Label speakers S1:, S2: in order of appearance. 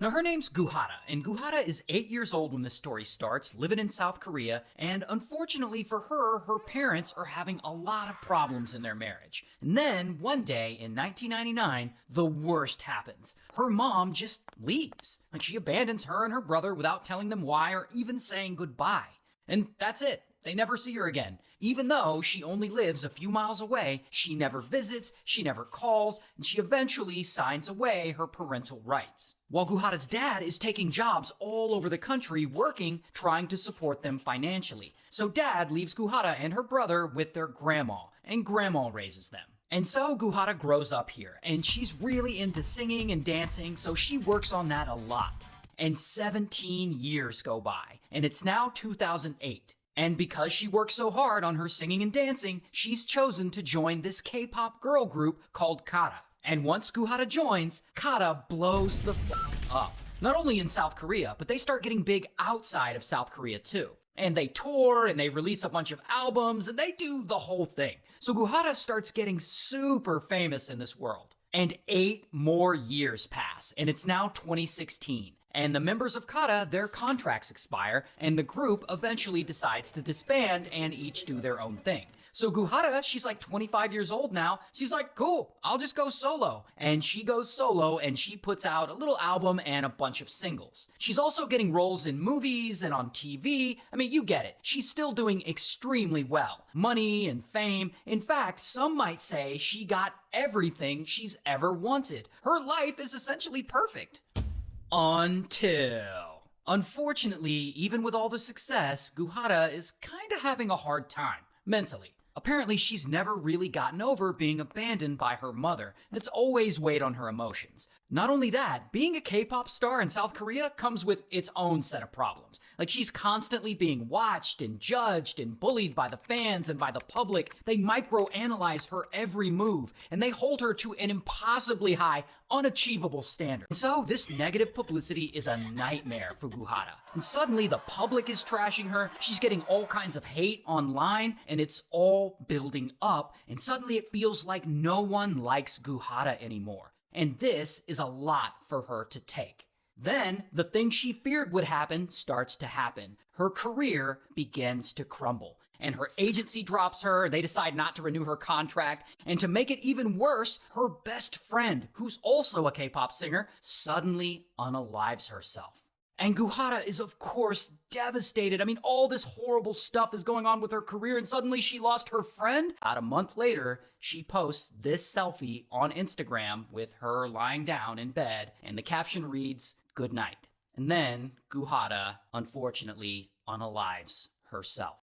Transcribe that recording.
S1: Now her name's Guhara, and Guhara is 8 years old when this story starts, living in South Korea, and unfortunately for her, her parents are having a lot of problems in their marriage. And then, one day in 1999, the worst happens. Her mom just leaves. Like, she abandons her and her brother without telling them why or even saying goodbye. And that's it. They never see her again. Even though she only lives a few miles away, she never visits, she never calls, and she eventually signs away her parental rights. While Guhara's dad is taking jobs all over the country working, trying to support them financially. So dad leaves Guhara and her brother with their grandma, and grandma raises them. And so Guhara grows up here, and she's really into singing and dancing, so she works on that a lot. And 17 years go by, and it's now 2008. And because she works so hard on her singing and dancing, she's chosen to join this K-pop girl group called hara. And once Guhara joins, hara blows the up. Not only in South Korea, but they start getting big outside of South Korea too. And they tour, and they release a bunch of albums, and they do the whole thing. So Guhara starts getting super famous in this world. And 8 more years pass, and it's now 2016. And the members of hara, their contracts expire, and the group eventually decides to disband and each do their own thing. So Guhara, she's like 25 years old now. She's like, cool, I'll just go solo. And she goes solo, and she puts out a little album and a bunch of singles. She's also getting roles in movies and on TV. I mean, you get it. She's still doing extremely well. Money and fame. In fact, some might say she got everything she's ever wanted. Her life is essentially perfect. Until... Unfortunately, even with all the success, Guhara is kinda having a hard time, mentally. Apparently, she's never really gotten over being abandoned by her mother, and it's always weighed on her emotions. Not only that, being a K-pop star in South Korea comes with its own set of problems. Like, she's constantly being watched and judged and bullied by the fans and by the public. They microanalyze her every move, and they hold her to an impossibly high, unachievable standard. And so, this negative publicity is a nightmare for Guhara. And suddenly, the public is trashing her, she's getting all kinds of hate online, and it's all building up, and suddenly it feels like no one likes Guhara anymore. And this is a lot for her to take. Then, the thing she feared would happen starts to happen. Her career begins to crumble. And her agency drops her, they decide not to renew her contract, and to make it even worse, her best friend, who's also a K-pop singer, suddenly unalives herself. And Guhara is, of course, devastated. I mean, all this horrible stuff is going on with her career, and suddenly she lost her friend? About a month later, she posts this selfie on Instagram with her lying down in bed, and the caption reads, "Good night." And then Guhara, unfortunately, unalives herself.